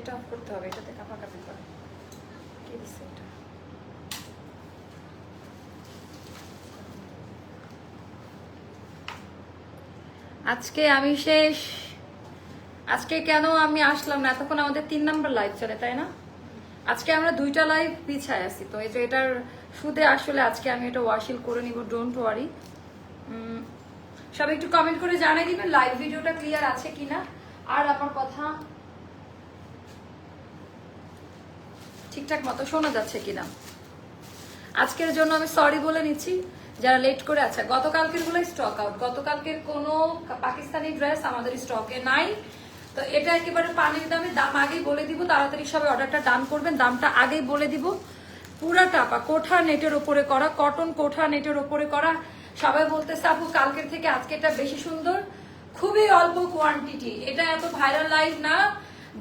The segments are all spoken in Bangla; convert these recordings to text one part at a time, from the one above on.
এটা অফ করতে হবে, এটাতে কাঁপাকাঁপি করে। কি দিচ্ছে এটা? আজকে আমি শেষ। আজকে কেন আমি আসলাম না? এতক্ষণ আমাদের 3 নাম্বার লাইভ চলে, তাই না? আজকে আমরা 2টা লাইভ পিছায় আছি, তো এই যে এটার সুদে আসলে আজকে আমি এটা ওয়াশিল করে নিব, ডোন্ট ওয়ারি। সবাই একটু কমেন্ট করে জানিয়ে দিবেন লাইভ ভিডিওটা ক্লিয়ার আছে কিনা, আর আমার কথা ঠিকঠাক মতো শোনা যাচ্ছে কিনা। আজকের জন্য আমি সরি বলে নিচ্ছি যারা লেট করে আছে। গতকালকের গুলো স্টক আউট, গতকালকের কোনো পাকিস্তানি ড্রেস আমাদের স্টকে নাই। তো এটা একেবারে পানির দামে, দাম আগেই বলে দিব, তাড়াতাড়ি সবাই অর্ডারটা ডান করবেন, দামটা আগেই বলে দিব। পুরাটা আপা কোঠা নেটের উপরে করা, কটন কোঠা নেটের উপরে করা। সবাই বলতেছে আপু কালকের থেকে আজকে এটা বেশি সুন্দর, খুবই অল্প কোয়ান্টিটি। এটা এত ভাইরাল লাইভ না,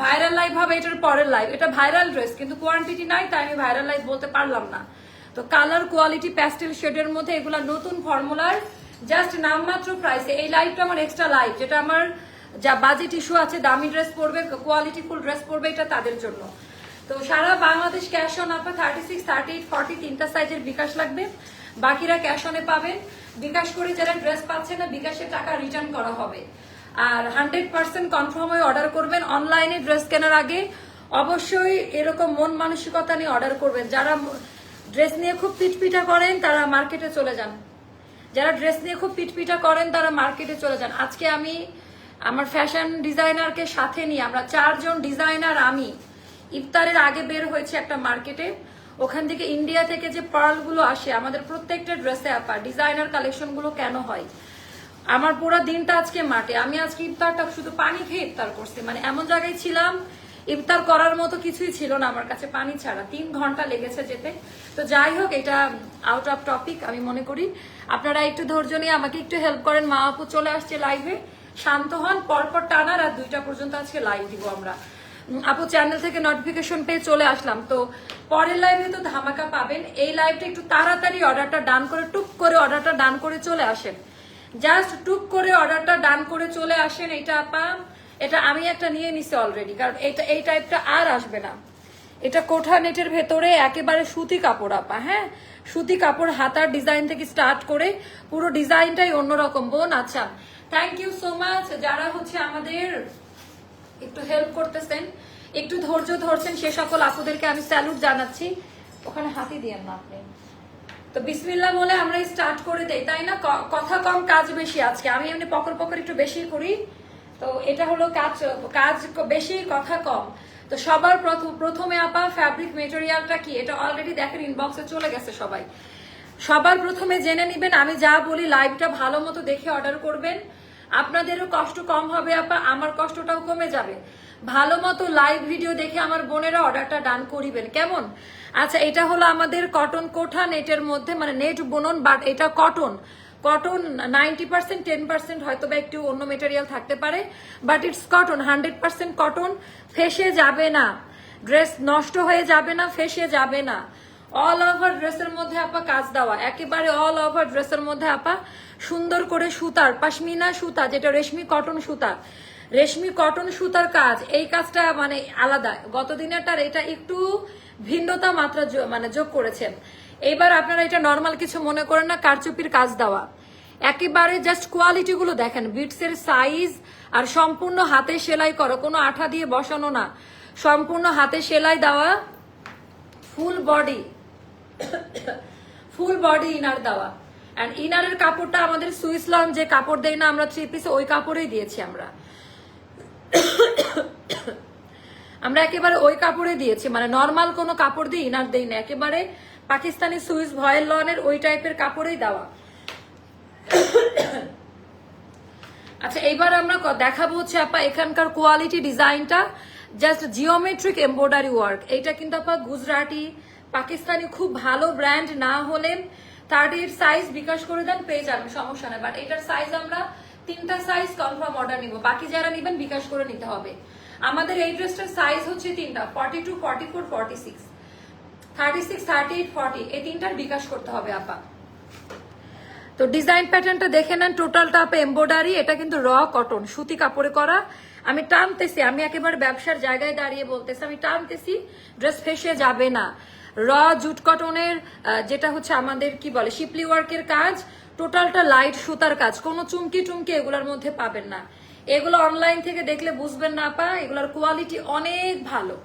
ভাইরাল লাইভ হবে এটার পরের লাইভ। এটা ভাইরাল ড্রেস কিন্তু কোয়ান্টিটি নাই, তাই আমি ভাইরাল লাইভ বলতে পারলাম না। তো কালার কোয়ালিটি প্যাস্টেল শেডের মধ্যে এগুলা নতুন ফর্মুলার, জাস্ট নামমাত্র প্রাইসে। এই লাইভটা আমার এক্সট্রা লাইভ, যেটা আমার যা বাজেট ইস্যু আছে, দামি ড্রেস পরবে, কোয়ালিটি ফুল ড্রেস পরবে, এটা তাদের জন্য। তো সারা বাংলাদেশ ক্যাশ অন আপা 36, 38, 40 তিনটা সাইজের বিকাশ লাগবে, বাকিরা ক্যাশ অনে পাবেন। বিকাশ করে যারা ড্রেস পাচ্ছে না, বিকাশের টাকা রিটার্ন করা হবে। আর 100% কনফার্ম হয়ে অর্ডার করবেন। অনলাইনে ড্রেস কেনার আগে অবশ্যই এরকম মন মানসিকতা নিয়ে অর্ডার করবেন। যারা ড্রেস নিয়ে খুব পিটপিটা করেন তারা মার্কেটে চলে যান, যারা ড্রেস নিয়ে খুব পিটপিটা করেন তারা মার্কেটে চলে যান। আজকে আমি আমার ফ্যাশন ডিজাইনারকে সাথে নিয়ে, আমরা 4 জন ডিজাইনার, আমি ইফতারের আগে বের হয়েছে একটা মার্কেটে। ওখান থেকে ইন্ডিয়া থেকে যে পার্লগুলো আসে আমাদের প্রত্যেকটা ড্রেসে আপা, ডিজাইনার কালেকশনগুলো কেন হয়। আমার পুরো দিনটা আজকে মাঠে। আমি আজকে ইফতারটা শুধু পানি খেয়ে ইফতার করছি, মানে এমন জায়গায় ছিলাম ইফতার করার মতো কিছুই ছিল না আমার কাছে, পানি ছাড়া 3 ঘন্টা লেগেছে যেতে। তো যাই হোক, এটা আউট অফ টপিক আমি মনে করি। আপনারা একটু ধৈর্য নিয়ে আমাকে একটু হেল্প করেন। মা আপু চলে আসছে লাইভে, শান্ত হন, পরপর টানার আর 2টা পর্যন্ত আজকে লাইভ দিব আমরা। আপু চ্যানেল থেকে নোটিফিকেশন পেয়ে চলে আসলাম, তো পরের লাইভে তো ধামাকা পাবেন। এই লাইভটা একটু তাড়াতাড়ি অর্ডারটা ডান করে, টুক করে অর্ডারটা ডান করে চলে আসেন, জাস্ট টুক করে অর্ডারটা ডান করে চলে আসেন। এটা আপা, এটা আমি একটা নিয়ে নিছি অলরেডি, কারণ এই টাইপটা আর আসবে না। এটা কোঠা নেটের ভেতরে একেবারে সুতি কাপড় আপা, হ্যাঁ সুতি কাপড়, হাতার ডিজাইন থেকে স্টার্ট করে পুরো ডিজাইনটাই অন্যরকম বোন। আচ্ছা, থ্যাংক ইউ সো মাচ যারা হচ্ছে আমাদের একটু হেল্প করতেছেন, একটু ধৈর্য ধরছেন, সে সকল আপুদেরকে আমি স্যালুট জানাচ্ছি। ওখানে হাতি দিয়েন না আপনি। তো বিসমিল্লাহ বলে আমরা স্টার্ট করে দেই, তাই না? কথা কম কাজ বেশি। আজকে আমি এমনি পকর পকর একটু বেশি করি, তো এটা হলো কাজ বেশি কথা কম। তো সবার প্রথমে আপা ফ্যাব্রিক মেটেরিয়ালটা কি, এটা অলরেডি দেখেন ইনবক্সে চলে গেছে সবাই। সবার প্রথমে জেনে নিবেন, আমি যা বলি লাইভটা ভালো মতো দেখে অর্ডার করবেন, আপনাদেরও কষ্ট কম হবে আপা, আমার কষ্টটাও কমে যাবে। ভালো মতো লাইভ ভিডিও দেখে আমার বোনেরা অর্ডারটা ডান করিবেন, কেমন? আচ্ছা, এটা হলো আমাদের কটন কোঠা নেটের মধ্যে, মানে নেট বুনন, বাট এটা কটন 90%, 10% হয়তো বা একটু অন্য মেটেরিয়াল থাকতে পারে, বাট ইটস কটন, 100% কটন। ফেসে যাবে না, ড্রেস নষ্ট হয়ে যাবে না, ফেসে যাবে না। অল ওভার ড্রেসের মধ্যে আপা কাজ দেওয়া, একেবারে অল ওভার ড্রেসের মধ্যে আপা সুন্দর করে সুতার, পাশমিনা সুতা, যেটা রেশমি কটন সুতা, রেশমি কটন সুতার কাজ। এই কাজটা মানে আলাদা, গত দিনেরটার এটা একটু ভিন্নতা মাত্রা মানে যোগ করেছেন। এইবার আপনারা এটা নর্মাল কিছু মনে করেন না, কারচুপির কাজ দেওয়া, একেবারে জাস্ট কোয়ালিটি গুলো দেখেন, বিটসের সাইজ, আর সম্পূর্ণ হাতে সেলাই করো, কোনো আঠা দিয়ে বসানো না, সম্পূর্ণ হাতে সেলাই দেওয়া, ফুল বডি ইনার দেওয়া। এন্ড ইনারের কাপড়টা আমাদের সুইসলন যে কাপড় দেয় না আমরা 3 পিসে, ওই কাপড়েই দিয়েছি আমরা একেবারে ওই কাপড়ে দিয়েছি, মানে নর্মাল কোনো কাপড় দিয়ে ইনার দেই না, একেবারে পাকিস্তানি সুইস ভয়েল লনের ওই টাইপের কাপড়েই দেওয়া। আচ্ছা, এইবার আমরা দেখাবো হচ্ছে আপা এখানকার কোয়ালিটি ডিজাইনটা, জাস্ট জিওমেট্রিক এমব্রয়ডারি ওয়ার্ক। এইটা কিন্তু আপা গুজরাটি পাকিস্তানি খুব ভালো ব্র্যান্ড না হলে 38 সাইজ বিকাশ করে দেন, পেয়ে যাবেন, সমস্যা নেই। বাট এটার সাইজ আমরা 3টা সাইজ কনফার্ম অর্ডার নিব, বাকি যারা নিবেন বিকাশ করে নিতে হবে। আমাদের এই ড্রেসটার সাইজ হচ্ছে 3টা, 42, 44, 46, 36, 38, 40, এই 3টার বিকাশ করতে হবে আপা। তো ডিজাইন প্যাটার্নটা দেখে নেন, টোটালটা আপে এমব্রয়ডারি, এটা কিন্তু র কটন সুতি কাপড়ে করা। আমি টানতেছি, আমি একেবারে ব্যবসার জায়গায় দাঁড়িয়ে বলতেছি, আমি টানতেছি, ড্রেস ফেসে যাবে না। র জুট কটনের যেটা হচ্ছে আমাদের কি বলে শিপলি ওয়ার্কের কাজ, টোটালটা লাইট সুতার কাজ, কোনো চুমকি টুমকি এগুলোর মধ্যে পাবেন না। এগুলো অনলাইন থেকে দেখলে বুঝবেন না আপা, এগুলোর কোয়ালিটি অনেক ভালো।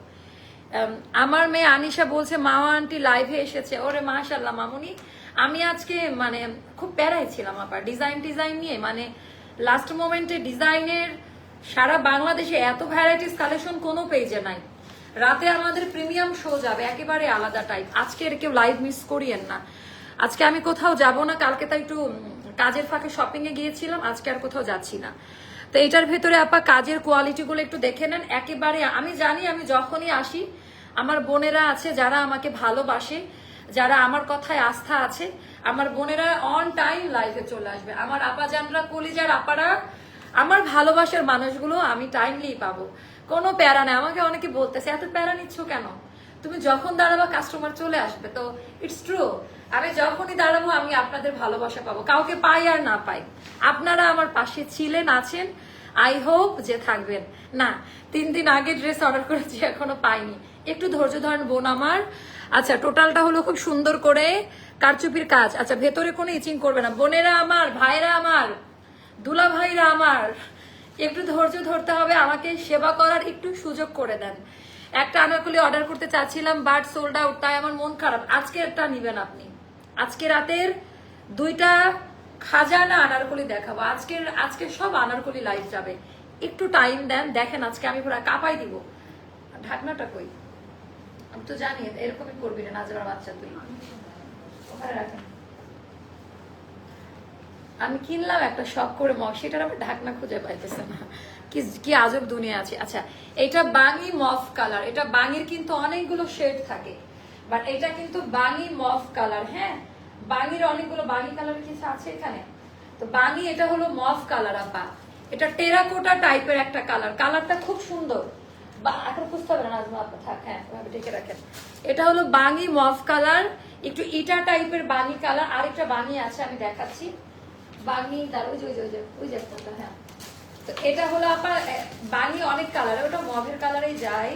আমার মেয়ে আনিশা বলছে মাওয়া আন্টি লাইভে এসেছে। ওরে মাশাআল্লাহ মামুনি, আমি আজকে মানে খুব প্যারাই ছিলাম আপা ডিজাইন নিয়ে, মানে লাস্ট মোমেন্টে ডিজাইনের সারা বাংলাদেশে এত ভ্যারাইটিস কালেকশন কোনো পেজে নাই। রাতে আমাদের প্রিমিয়াম শো যাবে একেবারে আলাদা টাইপ। আজকে কেউ লাইভ মিস করিয়েন না। আজকে আমি কোথাও যাব না, কালকে তাই একটু কাজের ফাঁকে শপিং এ গিয়েছিলাম, আজকে আর কোথাও যাচ্ছি না। তো এটার ভেতরে আপা কাজের কোয়ালিটি গুলো একটু দেখে নেন। একেবারে আমি জানি, আমি যখনই আসি আমার বোনেরা আছে যারা আমাকে ভালোবাসে, যারা আমার কথায় আস্থা আছে, আমার বোনেরা অন টাইম লাইভে চলে আসবে। আমার আপাজানরা কলিজার আপারা, আমার ভালোবাসার মানুষগুলো আমি টাইমলি পাবো, কোনো প্যারা নেই। আমাকে অনেকে বলতেছে এত প্যারা নিচ্ছ কেন, তুমি যখন দাঁড়াবা কাস্টমার চলে আসবে। তো ইটস ট্রু, আমি যখনই দাঁড়াবো আমি আপনাদের ভালোবাসা পাবো, কাউকে পাই আর না পাই আপনারা আমার পাশে ছিলেন, আছেন, আই হোপ যে থাকবেন। না 3 দিন আগে ড্রেস অর্ডার করেছি এখনো পাইনি, একটু ধৈর্য ধরেন বোন আমার। আচ্ছা টোটালটা হলো খুব সুন্দর করে কারচুপির কাজ। আচ্ছা ভেতরে কোনো ইচিং করবে না বোনেরা আমার, ভাইরা আমার, দুলা ভাইরা আমার, একটু ধৈর্য ধরতে হবে, আমাকে সেবা করার একটু সুযোগ করে দেন। একটা আনারকলি অর্ডার করতে চাচ্ছিলাম বাট সোল্ড আউট, তাই আমার মন খারাপ। আজকে একটা নিবেন আপনি, আজকে রাতের 2টা খাজানা আনারকলি দেখাবো। আজকে সব আনারকলি লাইভ যাবে, একটু টাইম দেন। দেখেন আজকে আমি পুরো কাঁপাই দিব। ঢাকনাটা কই, আমি তো জানি এরকমই করবি না, নাজবার বাচ্চা তুই ওখানে রাখেন। আমি কিনলাম একটা শখ করে মগ, সেটার আমার ঢাকনা খুঁজে পাইতেছে না, কি আজব দুনিয়া আছে। আচ্ছা এটা বাঙি মফ কালার, এটা বাঙির কিন্তু অনেকগুলো শেড থাকে, বাট এটা কিন্তু বাঙি মফ কালার। হ্যাঁ বাঙির অনেকগুলো বাঙি কালার কিছু আছে এখানে। তো বাঙি এটা হলো মফ কালার আপা, এটা টেরাকোটা টাইপের একটা কালার, কালারটা খুব সুন্দর। বা এখন বুঝতে হবে না আপনার, থাক হ্যাঁ ঢেকে রাখেন। এটা হলো বাঙি মফ কালার, একটু ইটা টাইপের বাঙি কালার। আরেকটা বাঙি আছে আমি দেখাচ্ছি, বাঙি ওই যে হ্যাঁ। তো এটা হলো আপনার বাঙি অনেক কালার, ওটা মভের কালারেই যায়,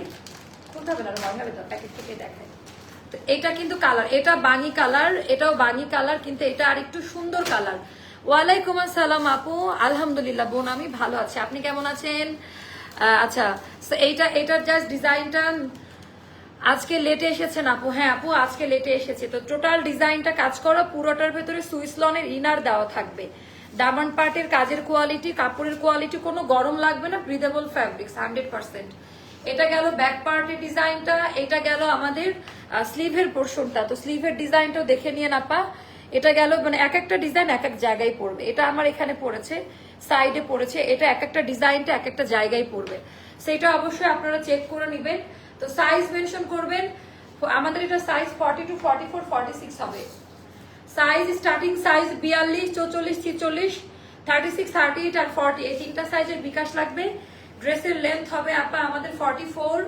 খুলতে হবে না মভের তো প্যাকেট থেকে দেখায়। তো এটা কিন্তু কালার, এটা বাঙি কালার, এটাও বাঙি কালার, কিন্তু এটা আর একটু সুন্দর কালার। ওয়ালাইকুম আসসালাম আপু, আলহামদুলিল্লাহ বোন আমি ভালো আছি, আপনি কেমন আছেন? আচ্ছা এইটার জাস্ট ডিজাইনটা আজকে লেটে এসেছেন আপু। হ্যাঁ আপু আজকে লেটে এসেছে। তো টোটাল ডিজাইনটা কাজ করা, পুরোটার ভেতরে সুইস লনের ইনার দেওয়া থাকবে। ডায়মন্ড পার্টের কাজের কোয়ালিটি, কাপড়ের কোয়ালিটি, কোনো গরম লাগবে না, ব্রিদেবল ফ্যাব্রিক্স 100%। এটা গেল ব্যাক পার্টের ডিজাইনটা, এটা গেল আমাদের স্লিভের পোর্শনটা। তো স্লিভের ডিজাইনটাও দেখে নিয়ে আপা, এটা গেল মানে এক একটা ডিজাইন এক এক জায়গায় পড়বে। এটা আমার এখানে পড়েছে, সাইডে পড়েছে, এটা এক একটা ডিজাইনটা এক একটা জায়গায় পড়বে, সেটা অবশ্যই আপনারা চেক করে নেবেন। তো সাইজ মেনশন করবেন, আমাদের এটা সাইজ 42, 44, 46 হবে। সাইজ স্টার্টিং সাইজ 42, 44, 46, 36, 38 আর 40, এই 3টা সাইজের বিকাশ লাগবে। ড্রেসের লেন্থ হবে আপা আমাদের 44,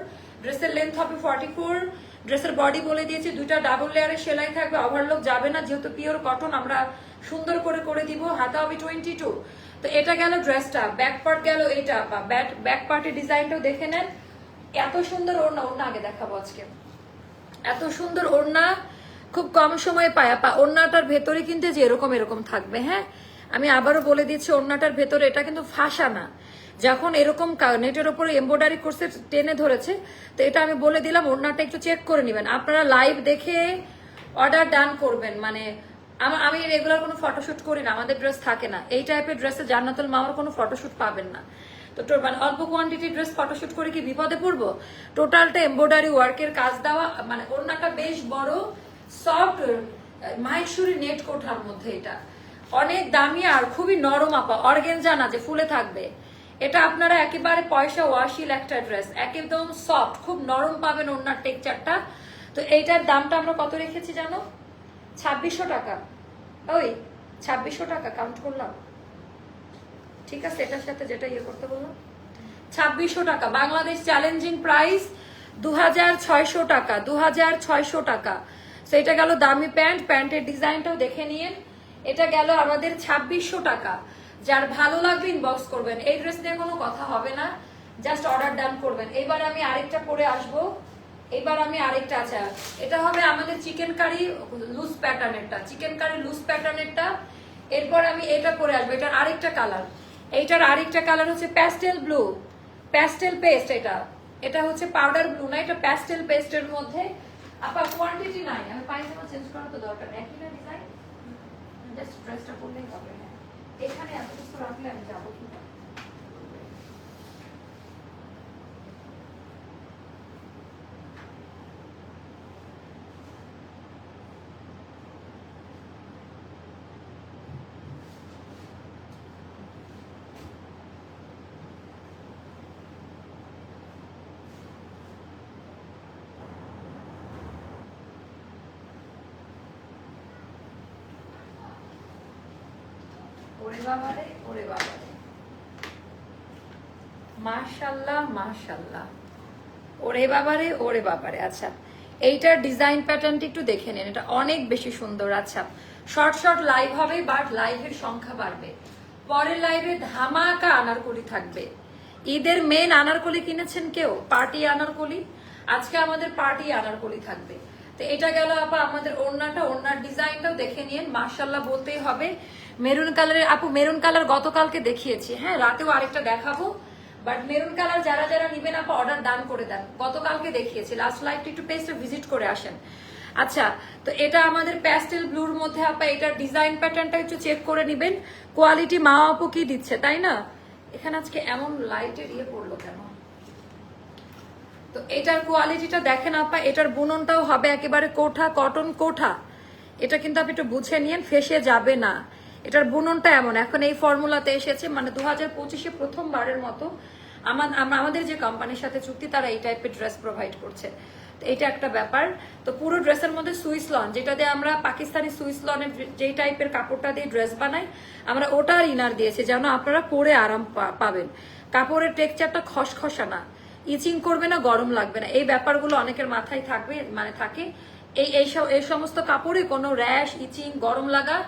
ড্রেসের লেন্থ হবে 44। ড্রেসের বডি বলে দিয়েছি, 2টা ডাবল লেয়ারের সেলাই থাকবে, ওভারলোক যাবে না, যেহেতু পিওর কটন আমরা সুন্দর করে দিব। হাতা হবে 22। তো এটা গেল ড্রেসটা, ব্যাক পার্ট গেল এটা আপা, ব্যাক পার্টের ডিজাইনটাও দেখে নেন। এত সুন্দর ওড়না, ওড়না আগে দেখাবো আজকে, এত সুন্দর ওড়না খুব কম সময়ে পায় আপা। ওড়নাটার ভেতরে কিন্তু যে এরকম থাকবে। হ্যাঁ আমি আবারও বলে দিচ্ছি, ওড়নাটার ভেতরে এটা কিন্তু ফাঁসা না, যখন এরকম নেটের উপরে এমব্রয়ডারি করছে টেনে ধরেছে। তো এটা আমি বলে দিলাম, ওড়নাটা একটু চেক করে নেবেন আপনারা, লাইভ দেখে অর্ডার ডান করবেন। মানে আমি রেগুলার কোনো ফটোশুট করি না, আমাদের ড্রেস থাকে না এই টাইপের ড্রেসে, জান্নাতুল মাওয়ার কোনো ফটোশুট পাবেন না। তো মানে অল্প কোয়ান্টিটি ড্রেস ফটোশুট করে কি বিপদে পড়বো? টোটালটা এমব্রয়ডারি ওয়ার্কের কাজ দেওয়া, মানে ওড়নাটা বেশ বড়, সফট মাহেশ্বরী নেট কোঠার মধ্যে, এটা অনেক দামি আর খুবই নরম আপা, অর্গেনজা না যে ফুলে থাকবে। এটা আপনারা একেবারে পয়সা ওয়াশিল একটা ড্রেস, একদম সফট, খুব নরম পাবেন ওড়নার টেক্সচারটা। তো এইটার দামটা আমরা কত রেখেছি জানো? 2600 টাকা। ওই 2600 টাকা কাউন্ট করলাম, ঠিক আছে, এটার সাথে যেটা ইয়ে করতে বললাম 2600 টাকা। বাংলাদেশ চ্যালেঞ্জিং প্রাইস 2600 টাকা, 2600 টাকা। সেটা গেল দামি প্যান্ট, প্যান্টের ডিজাইনটাও দেখে নিয়ে। এটা গেল আমাদের 2600 টাকা। যার ভালো লাগবে ইনবক্স করবেন, এই ড্রেস নিয়ে কোনো কথা হবে না, জাস্ট অর্ডার ডান করবেন। এবার আমি আরেকটা পরে আসবো, এবার আমি আরেকটা, আচ্ছা এটা হবে আমাদের চিকেন কারি লুজ প্যাটার্নেরটা, চিকেন কারি লুজ প্যাটার্নেরটা। এরপর আমি এটা পরে আসবো, এটার আরেকটা কালার, এইটার আরেকটা কালার হচ্ছে প্যাস্টেল ব্লু, প্যাস্টেল পেস্ট। এটা হচ্ছে পাউডার ব্লু না, এটা প্যাস্টেল পেস্টের মধ্যে। আপা কোয়ান্টিটি নাই, আমি পায়জামা চেঞ্জ করার তো দরকার নেই, একই না ডিজাইন, জাস্ট ড্রেসটা পরলেই হবে। হ্যাঁ এখানে এত কিছু রাখলে আমি যাবো কি? ওরে বাবারে, ওরে বাবারে, মাশাআল্লাহ মাশাআল্লাহ, ওরে বাবারে ওরে বাবারে। আচ্ছা এইটার ডিজাইন প্যাটার্নটা একটু দেখে নেন, এটা অনেক বেশি সুন্দর। আচ্ছা শর্ট শর্ট লাইভ হবে, বাট লাইভের সংখ্যা বাড়বে। পরের লাইভে ধামাকা আনারকলি থাকবে। ঈদের মেন আনারকলি কিনেছেন কেউ? পার্টি আনারকলি, আজকে আমাদের পার্টি আনারকলি থাকবে। তো এটা গেল আপা আমাদের ওড়নাটা, ওড়নার ডিজাইনটাও দেখে নিন, মাশাআল্লাহ বলতেই হবে। মেরুন কালারের, আপু মেরুন কালার গতকালকে দেখিয়েছি, হ্যাঁ রাতেও আরেকটা দেখাবো, বাট মেরুন কালার যারা যারা নিবেন আপা অর্ডার দান করে দেন, গতকালকে দেখিয়েছি। লাস্ট লাইভটা একটু পেজটা ভিজিট করে আসেন। আচ্ছা তো এটা আমাদের প্যাস্টেল ব্লুর মধ্যে আপা, এটার ডিজাইন প্যাটার্নটা একটু চেক করে নিবেন। কোয়ালিটি মা আপু কি দিচ্ছে, তাই না? এখানে আজকে এমন লাইটের ইয়ে পড়লো কেন? তো এটার কোয়ালিটিটা দেখেন আপা, এটার বুননটাও হবে একেবারে কোঠা কটন কোঠা। এটা কিন্তু আপনি একটু বুঝে নিয়েন, ফেসে যাবে না। এটার বুননটা এমন, এখন এই ফর্মুলাতে এসেছে, মানে 2025-এ প্রথমবারের মতো আমাদের যে কোম্পানির সাথে চুক্তি, তারা এই টাইপের ড্রেস প্রোভাইড করছে। তো এটা একটা ব্যাপার। তো পুরো ড্রেসের মধ্যে সুইস লন, যেটা দিয়ে আমরা পাকিস্তানি সুইস লনের যেই টাইপের কাপড়টা দিয়ে ড্রেস বানাই, আমরা ওটার ইনার দিয়েছি যেন আপনারা পরে আরাম পাবেন। কাপড়ের টেক্সচারটা খসখসা না, ইচিং করবে না, গরম লাগবে না, এই ব্যাপারগুলো অনেকের মাথায় থাকবে, মানে থাকে। এই সমস্ত কাপড়ে কোনো র্যাশ, ইচিং, গরম লাগা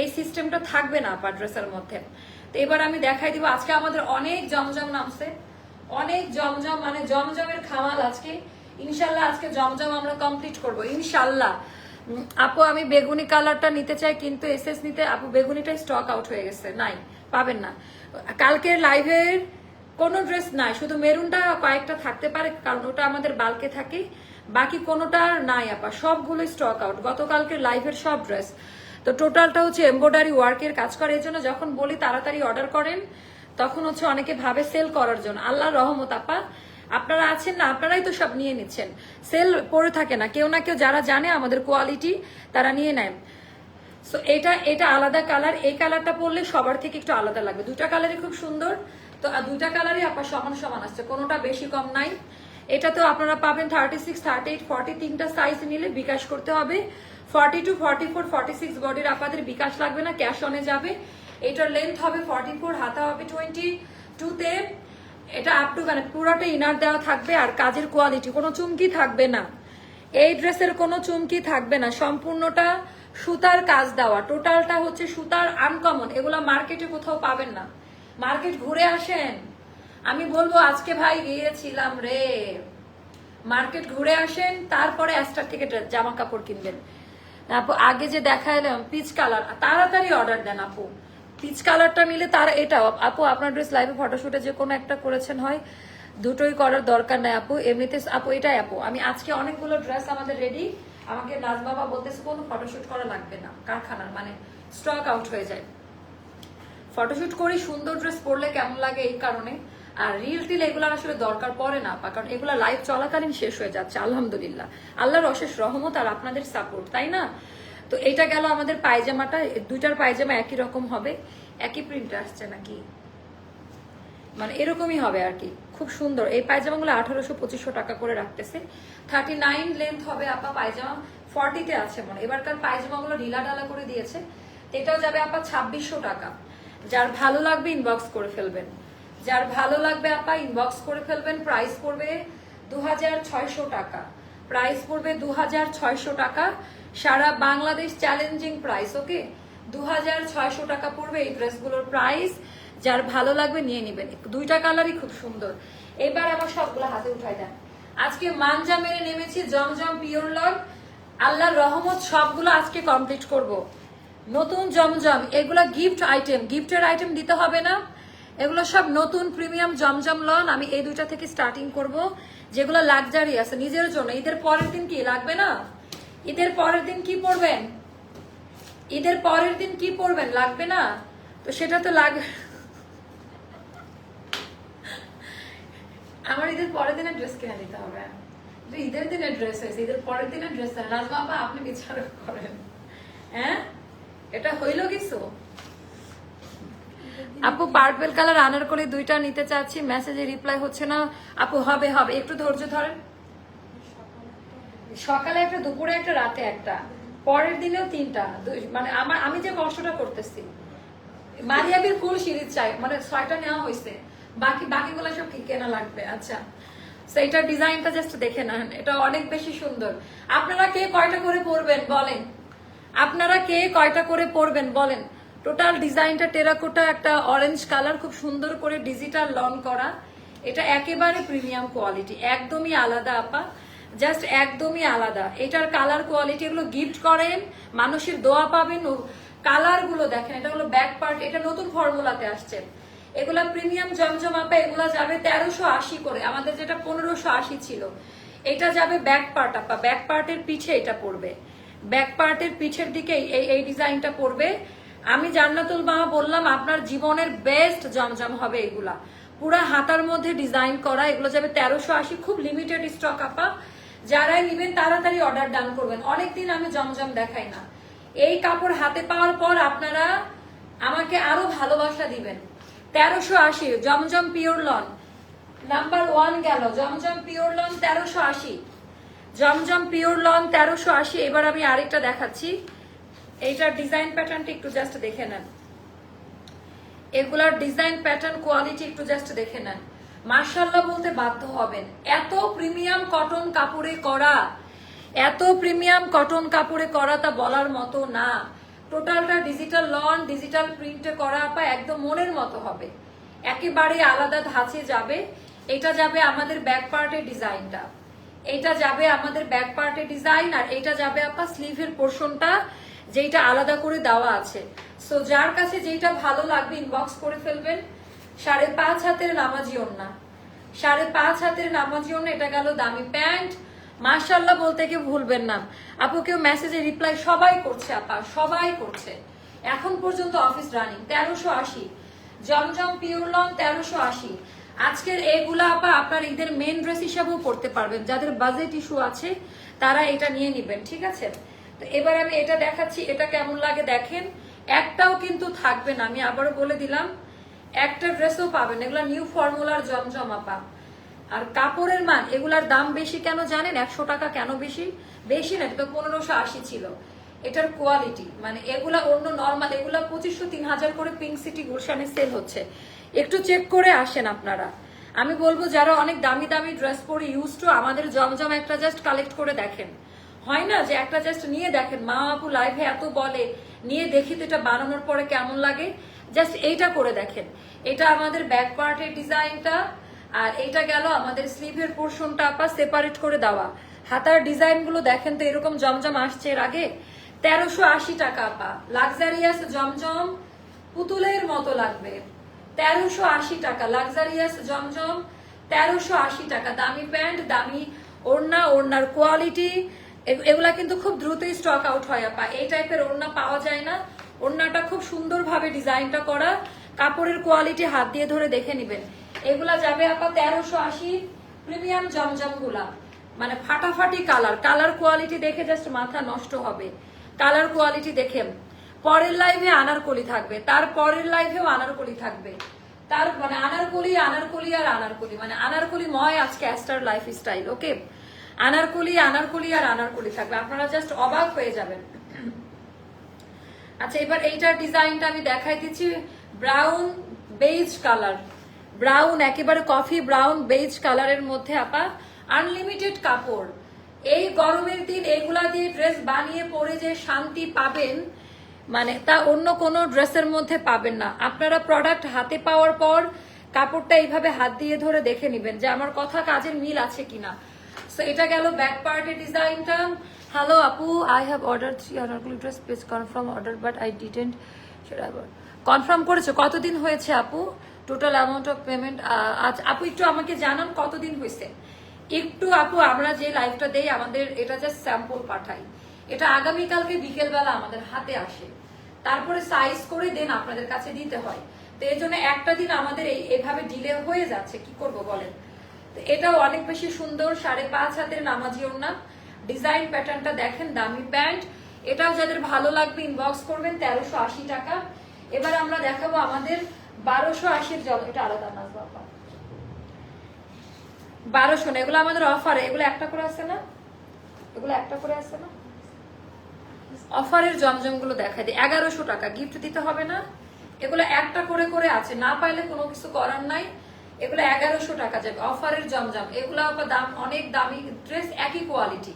এই সিস্টেমটা থাকবে না আপনার ড্রেসের মধ্যে। তো এবার আমি দেখাই দিব, আজকে আমাদের অনেক জমজম নামছে, অনেক জমজম, মানে জমজমের খামাল আজকে। ইনশাল্লাহ আজকে জমজম আমরা কমপ্লিট করবো ইনশাল্লাহ। আপু আমি বেগুনি কালারটা নিতে চাই, কিন্তু এসএস নিতে আপু বেগুনিটা স্টক আউট হয়ে গেছে, নাই, পাবেন না। কালকের লাইভের কোনো ড্রেস নাই, শুধু মেরুনটা কয়েকটা থাকতে পারে, কারণ ওটা আমাদের বালকে থাকে, বাকি কোনোটা নাই আপা, সবগুলো স্টক আউট, গতকালকের লাইভের সব ড্রেস। তো টোটালটা হচ্ছে এমব্রয়ডারি ওয়ার্কের কাজ করে, এই জন্য যখন বলি তাড়াতাড়ি অর্ডার করেন, তখন হচ্ছে অনেকে ভাবে সেল করার জন্য। আল্লাহর রহমত আপা, আপনারা আছেন না, আপনারাই তো সব নিয়ে নিচ্ছেন, সেল পড়ে থাকে না, কেউ না কেউ যারা জানে আমাদের কোয়ালিটি তারা নিয়ে নেন। সো এটা আলাদা কালার, এই কালারটা পরলে সবার থেকে একটু আলাদা লাগবে। দুটা কালারই খুব সুন্দর, তো দুটা কালারই আপনার সমান সমান আসছে, কোনোটা বেশি কম নাই। এটা তো আপনারা পাবেন 36, 38, 40 তিনটা সাইজ নিলে বিকাশ করতে হবে। 42, 44, 46 বডির আপনাদের বিকাশ লাগবে না, ক্যাশ অনে যাবে। এটার লেন্থ হবে 44, হাতা হবে 22-তে। এটা আপ টু, মানে পুরোটা ইনার দেওয়া থাকবে, আর কাজের কোয়ালিটি কোনো চুমকি থাকবে না, এই ড্রেসের কোনো চুমকি থাকবে না, সম্পূর্ণটা সুতার কাজ দেওয়া, টোটালটা হচ্ছে সুতার, আনকমন, এগুলা মার্কেটে কোথাও পাবেন না। মার্কেট ঘুরে আসেন, আমি বলবো আজকে ভাই গিয়েছিলাম রে, মার্কেট ঘুরে আসেন, তারপরে অ্যাস্টার থেকে জামা কাপড় কিনবেন। আপু আগে যে দেখাইলাম পিচ কালার, তাড়াতাড়ি অর্ডার দেন আপু, পিচ কালারটা নিলে তার এটা আপু আপনার ড্রেস লাইভে ফটোশুটে যে কোনো একটা করেছেন হয়, দুটোই করার দরকার নাই আপু, এমনিতে আপু এটাই আপু। আমি আজকে অনেকগুলো ড্রেস আমাদের রেডি, আমাকে নাজবাবা বলতেছে কোনো ফটোশুট করা লাগবে না, কারখানার মানে স্টক আউট হয়ে যায়। ফটোশুট করি, সুন্দর ড্রেস পরলে কেমন লাগে এই কারণে, আর রিল টিল এগুলো আসলে দরকার পড়ে না, কারণ এগুলো লাইভ চলাকালীন শেষ হয়ে যাচ্ছে আলহামদুলিল্লাহ, আল্লাহর অশেষ রহমত আর আপনাদের সাপোর্ট, তাই না? তো এটা গেল আমাদের পায়জামাটা, দুইটার পায়জামা একই রকম হবে, একই প্রিন্ট আসছে নাকি, মানে এরকমই হবে আর কি, খুব সুন্দর। এই পায়জামাগুলো 1800-2500 টাকা করে রাখতেছে। 39 লেন্থ হবে আপা পায়জামা, 40-তে আছে মনে, এবারকার পায়জামাগুলো ঢিলা ঢালা করে দিয়েছে। এটাও যাবে আপা 2600 টাকা। যার ভালো লাগবে ইনবক্স করে ফেলবেন, যার ভালো লাগবে আপা ইনবক্স করে ফেলবেন। প্রাইস পড়বে 2600 টাকা, প্রাইস পড়বে 2600 টাকা, সারা বাংলাদেশ চ্যালেঞ্জিং প্রাইস, ওকে 2600 টাকা পড়বে এই ড্রেসগুলোর প্রাইস। যার ভালো লাগবে নিয়ে নেবেন, দুইটা কালারই খুব সুন্দর। এবার আমার সবগুলো হাতে উঠাই দেন। আজকে মানজা মেরে নেমেছি জমজম পিওর লন, আল্লাহর রহমত সবগুলো আজকে কমপ্লিট করব। নতুন জমজম, এগুলো গিফট আইটেম, গিফটের আইটেম দিতে হবে না, এগুলো সব নতুন প্রিমিয়াম জমজম লন। আমি এই দুইটা থেকে স্টার্টিং করব, যেগুলো লাক্সারি আছে নিজের জন্য। ঈদের পরের দিন কি লাগবে না? ঈদের পরের দিন কি পরবেন? ঈদের পরের দিন কি পরবেন? লাগবে না তো সেটা তো লাগবে। আমার ঈদের পরের দিনে ড্রেস কিনে দিতে হবে। ঈদের দিনে ড্রেস হয়েছে, ঈদের পরের দিনে ড্রেস হয়। নাজমা আপা আপনি বিচার করেন, হ্যাঁ এটা হইল কিছু? আপু পার্পল কালার আনারকলি দুইটা নিতে চাচ্ছি, মেসেজে রিপ্লাই হচ্ছে না। আপু হবে হবে, একটু ধৈর্য ধরেন। সকালে একটা, দুপুরে একটা, রাতে একটা, পরের দিনেও তিনটা। মানে আমি যে কষ্টটা করতেছি, মারিয়াবির ফুল সিরিজ চাই, মানে 6টা নেওয়া হয়েছে, বাকিগুলো সব কি কেনা লাগবে। আচ্ছা সেইটার ডিজাইনটা জাস্ট দেখে নেন, এটা অনেক বেশি সুন্দর। আপনারা কে কয়টা করে পরবেন বলেন? আপনারা কে কয়টা করে পরবেন বলেন? টোটাল ডিজাইনটা টেরাকোটা একটা অরেঞ্জ কালার, খুব সুন্দর করে ডিজিটাল লন করা। এটা একেবারে প্রিমিয়াম কোয়ালিটি, একদমই আলাদা আপা, জাস্ট একদমই আলাদা। এটার কালার কোয়ালিটি, এগুলো গিফট করেন, মানুষের দোয়া পাবেন। কালার গুলো দেখেন, এটা হলো ব্যাক পার্ট, এটা নতুন ফর্মুলাতে আসছে। এগুলা প্রিমিয়াম জমজম আপা, এগুলা যাবে 1380 করে, আমাদের যেটা 1580 ছিল। এটা যাবে ব্যাক পার্ট আপা, ব্যাক পার্টের পিছে এটা পড়বে, ব্যাক পার্টের পিছের দিকে এই ডিজাইনটা পড়বে। আমি জান্নাতুল মা বললাম আপনার জীবনের বেস্ট জমজম হবে এগুলা, পুরা হাতার মধ্যে ডিজাইন করা। এগুলো যাবে 1380, খুব লিমিটেড স্টক আপা, যারাই নিবেন তাড়াতাড়ি অর্ডার ডান করবেন। অনেকদিন আমি জমজম দেখাই না, এই কাপড় হাতে পাওয়ার পর আপনারা আমাকে আরো ভালোবাসা দিবেন। 1380 জমজম পিওর লন নাম্বার 1 গেল, জমজম পিওর লন 1380, জমজম পিওর লন 1380। এবার আমি আরেকটা দেখাচ্ছি, এইটার ডিজাইন প্যাটার্নটা একটু জাস্ট দেখে নেন, এগুলার ডিজাইন প্যাটার্ন কোয়ালিটি একটু জাস্ট দেখে নেন। মাশাআল্লাহ বলতে বাধ্য হবেন, এত প্রিমিয়াম কটন কাপড়ে করা, এত প্রিমিয়াম কটন কাপড়ে করা তা বলার মতো না। টোটালটা ডিজিটাল লন, ডিজিটাল প্রিন্টে করা আপা, একদম মনের মতো হবে, একেবারে আলাদা ধাঁচে যাবে। এটা যাবে আমাদের ব্যাক পার্টের ডিজাইনটা, এটা যাবে আমাদের ব্যাক পার্টের ডিজাইন, আর এটা যাবে আপা স্লিভের পোর্শনটা, যেটা আলাদা করে দেওয়া আছে। সো যার কাছে যেটা ভালো লাগবে ইনবক্স করে ফেলবেন। 5.5 হাতের নামাজি ওড়না, 5.5 হাতের নামাজি ওড়না। এটা গেল দামি প্যান্ট। মাশাআল্লাহ বলতে কেউ ভুলবেন না আপু, কেউ মেসেজে রিপ্লাই সবাই করছে আপা, সবাই করছে। এখন পর্যন্ত অফিস রানিং 1380, জমজম পিওর লন 1380। আজকের এগুলা আপা আপনার ঈদের মেন ড্রেস হিসাবেও পড়তে পারবেন, যাদের বাজেট ইস্যু আছে তারা এটা নিয়ে নিবেন, ঠিক আছে? তো এবার আমি এটা দেখাচ্ছি, এটা কেমন লাগে দেখেন। একটাও কিন্তু থাকবে না, আমি আবারও বলে দিলাম, একটা ড্রেসও পাবেন। এগুলা নিউ ফর্মুলার জমজম আপা। আর কাপড়ের মান, এগুলার দাম বেশি কেন জানেন? 100 টাকা কেন বেশি? বেশি না, এটা তো 1580 ছিল। এটার কোয়ালিটি মানে এগুলা অন্য নর্মাল, এগুলা 2500-3000 করে পিঙ্ক সিটি গুলশানে সেল হচ্ছে, একটু চেক করে আসেন আপনারা। আমি বলবো যারা অনেক দামি দামি ড্রেস পরে ইউজ টু, আমাদের জমজম একটা জাস্ট কালেক্ট করে দেখেন। হয় না যে একটা জাস্ট নিয়ে দেখেন, মা আপু লাইভে এত বলে, নিয়ে দেখি তো এটা বানানোর পরে কেমন লাগে, জাস্ট এইটা করে দেখেন। এটা আমাদের ব্যাক পার্টের ডিজাইনটা, আর এইটা গেল আমাদের স্লিভের পোর্শনটা আপা সেপারেট করে দেওয়া। হাতার ডিজাইন গুলো দেখেন তো, এরকম জমজম আসছে এর আগে? 1380 টাকা আপা, লাক্সারিয়াস জমজম, পুতুলের মতো লাগবে। 1380 টাকা লাক্সারিয়াস জমজম, 1380 টাকা। দামি প্যান্ট, দামি ওড়না, ওড়নার কোয়ালিটি, এগুলা কিন্তু খুব দ্রুতই স্টক আউট হয় আপা। এই টাইপের ওড়না পাওয়া যায় না, ওড়নাটা খুব সুন্দরভাবে ডিজাইনটা করা, কাপড়ের কোয়ালিটি হাত দিয়ে ধরে দেখে নিবেন। এগুলা যাবে আপা 1380, প্রিমিয়াম জমজম গুলা, মানে ফাটাফাটি কালার, কালার কোয়ালিটি দেখে জাস্ট মাথা নষ্ট হবে, কালার কোয়ালিটি দেখে। পরের লাইভে আনারকলি থাকবে, তার পরের লাইভেও আনারকলি থাকবে, তার মানে আনারকলি আনারকলি আর আনারকলি, মানে আনারকলি ময় আজকে অ্যাস্টার লাইফ স্টাইল। ওকে, আনারকলি আনারকলি আর আনারকলি থাকবে, আপনারা জাস্ট অবাক হয়ে যাবেন। আচ্ছা এবার এইটার ডিজাইনটা আমি দেখাই দিচ্ছি, ব্রাউন বেজ কালার, ব্রাউন একেবারে কফি ব্রাউন বেজ কালারের মধ্যে আপা, আনলিমিটেড কাপড়। এই গরমের দিন এগুলা দিয়ে ড্রেস বানিয়ে পরে যে শান্তি পাবেন, মানে তা অন্য কোনো ড্রেসের মধ্যে পাবেন না। আপনারা প্রোডাক্ট হাতে পাওয়ার পর কাপড়টা এইভাবে হাত দিয়ে ধরে দেখে নেবেন যে আমার কথা কাজের মিল আছে কিনা। সো এটা গেল ব্যাক পার্টের ডিজাইনটা। হ্যালো আপু, I have order 3 Anarkali dress, please confirm order, but I didn't. সেটা কনফার্ম করেছো? কতদিন হয়েছে আপু? Total amount of payment? আচ্ছা আপু একটু আমাকে জানান কতদিন হয়েছে একটু। আপু আমরা যে লাইভটা দেই আমাদের এটা জাস্ট স্যাম্পল পাঠাই, এটা আগামীকালকে বিকেলবেলা আমাদের হাতে আসে, তারপরে সাইজ করে দেন আপনাদের কাছে দিতে হয়। তো এই জন্য একটা দিন আমাদের এইভাবে ডিলে হয়ে যাচ্ছে, কি করব বলেন। তো এটাও অনেক বেশি সুন্দর, 5.5 হাতের নামাজি ওড়না, ডিজাইন প্যাটার্নটা দেখেন, দামি প্যান্ট। এটাও যাদের ভালো লাগবে ইনবক্স করবেন, 1380 টাকা। এবার আমরা দেখাবো আমাদের 1280 জল, এটা আলাদা না বাবা, 1200 না, এগুলো আমাদের অফারে, এগুলো একটা করে আছে না, এগুলো একটা করে আছে না, অফারের জমজম গুলো দেখা দিই। 1100 টাকা, গিফট দিতে হবে না, এগুলো একটা করে করে আছে, না পাইলে কোনো কিছু করার নাই। এগুলো 1100 টাকা যাবে, অফারের জমজম। এগুলো দাম অনেক দামি ড্রেস, একই কোয়ালিটি,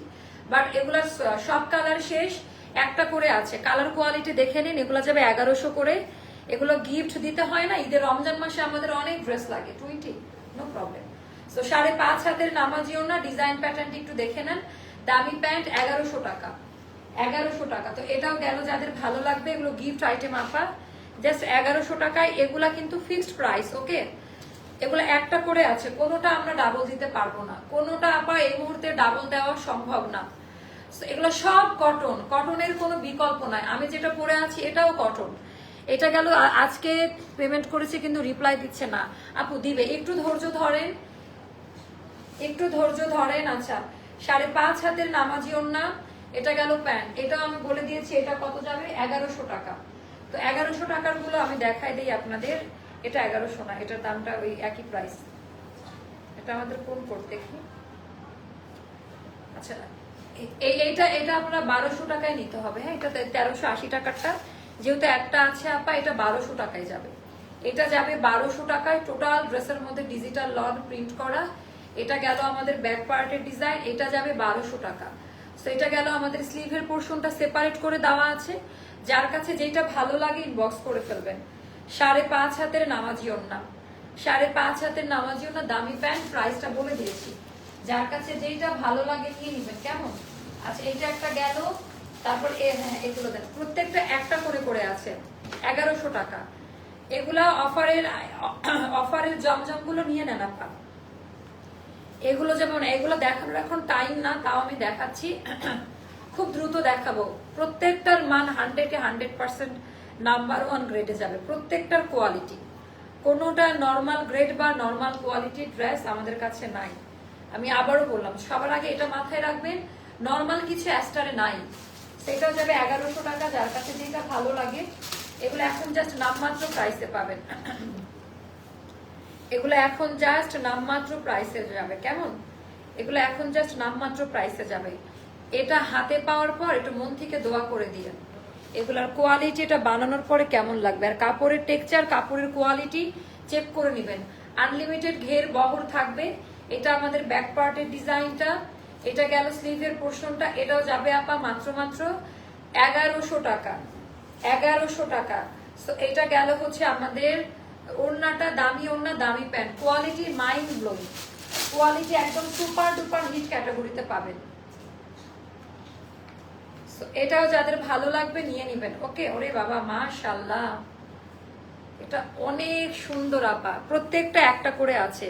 বাট এগুলার সব কালার শেষ, একটা করে আছে, কালার কোয়ালিটি দেখে নিন। এগুলো যাবে 1100 করে। এগুলো গিফট দিতে হয় না, ঈদের রমজান মাসে আমাদের অনেক ড্রেস লাগে, 20, নো প্রবলেম। তো 5.5 হাতের নামাজিও না, ডিজাইন প্যাটার্নটি একটু দেখে নেন, দামি প্যান্ট 1100 টাকা, 1100 টাকা। তো এটাও গেল যাদের ভালো লাগবে, এগুলো গিফট আইটেম আপা, জাস্ট 1100 টাকায়। এগুলা কিন্তু ফিক্সড প্রাইস, ওকে। এগুলো একটা করে আছে, কোনোটা আমরা ডাবল দিতে পারবো না, কোনোটা আপা এই মুহূর্তে ডাবল দেওয়া সম্ভব না। এগুলো সব কটন, কটনের কোনো বিকল্প নাই। আমি যেটা পরে আছি এটাও কটন। এটা গেল, আজকে পেমেন্ট করেছি কিন্তু রিপ্লাই দিচ্ছে না। আপু দিবে, একটু ধৈর্য ধরেন, একটু ধৈর্য ধরেন। আচ্ছা 5.5 হাতের নামাজি ওড়না, এটা গেল প্যান্ট, এটাও আমি বলে দিয়েছি এটা কত যাবে, 1100 টাকা। তো 1100 টাকার গুলো আমি দেখাই দিই আপনাদের। এটা 1100 না, এটার দামটা ওই একই প্রাইস। এটা আমাদের কোন কোড দেখি, আচ্ছা এটা আপনারা 1200 টাকায় নিতে হবে। হ্যাঁ, এটা 1380 টাকারটা, যেহেতু একটা আছে আপা, এটা 1200 টাকায় যাবে। এটা যাবে 1200 টাকায়, টোটাল ড্রেসের মধ্যে ডিজিটাল লন প্রিন্ট করা। এটা গেল আমাদের ব্যাক পার্টের ডিজাইন, এটা যাবে 1200 টাকা। তো এটা গেল আমাদের স্লিভের পোর্শনটা সেপারেট করে দেওয়া আছে, যার কাছে যেটা ভালো লাগে ইনবক্স করে ফেলবেন। 5.5 হাতের নামাজি ওড়না, 5.5 হাতের নামাজি ওড়না, দামি প্যান্ট, প্রাইসটা বলে দিয়েছি, যার কাছে যেটা ভালো লাগে নিয়ে নিবেন, কেমন। আচ্ছা এইটা একটা গেল, তারপর হ্যাঁ এগুলো দেন, প্রত্যেকটা একটা করে করে আছে, 1100 টাকা। এগুলা অফারের জমজম গুলো নিয়ে নেন আপা। এগুলো যেমন, এগুলো দেখানোর এখন টাইম না, তাও আমি দেখাচ্ছি, খুব দ্রুত দেখাবো। প্রত্যেকটার মান 100% নাম্বার 1 গ্রেডে যাবে, প্রত্যেকটার কোয়ালিটি। কোনোটা নর্মাল গ্রেড বা নর্মাল কোয়ালিটির ড্রেস আমাদের কাছে নাই। আমি আবারও বললাম, সবার আগে এটা মাথায় রাখবেন, নর্মাল কিছু অ্যাস্টারে নাই। সেটাও যাবে 1100 টাকা, যার কাছে যেটা ভালো লাগে। এগুলো এখন জাস্ট নামমাত্র প্রাইসে পাবেন, এগুলো এখন জাস্ট নামমাত্র প্রাইসে যাবে, কেমন। এগুলো এখন জাস্ট নামমাত্র প্রাইসে যাবে। এটা হাতে পাওয়ার পর একটু মন থেকে দোয়া করে দিয়ে, এগুলার কোয়ালিটি এটা বানানোর পরে কেমন লাগবে, আর কাপড়ের টেক্সচার, কাপড়ের কোয়ালিটি চেক করে নেবেন। আনলিমিটেড ঘের বহর থাকবে। এটা আমাদের ব্যাক পার্টের ডিজাইনটা, এটা গেল স্লিভের পোর্শনটা, এটাও যাবে আপা মাত্র 1100 টাকা, 1100 টাকা। তো এটা গেল হচ্ছে আমাদের ওড়নাটা, দামি ওড়না, দামি pant, quality mind blowing, quality একদম সুপার ডুপার হিট ক্যাটাগরিতে পাবেন। এটাও যাদের ভালো লাগবে নিয়ে নিবেন, ওকে। ওরে বাবা মাশাআল্লাহ, এটা অনেক সুন্দর আপা, প্রত্যেকটা একটা করে আছে,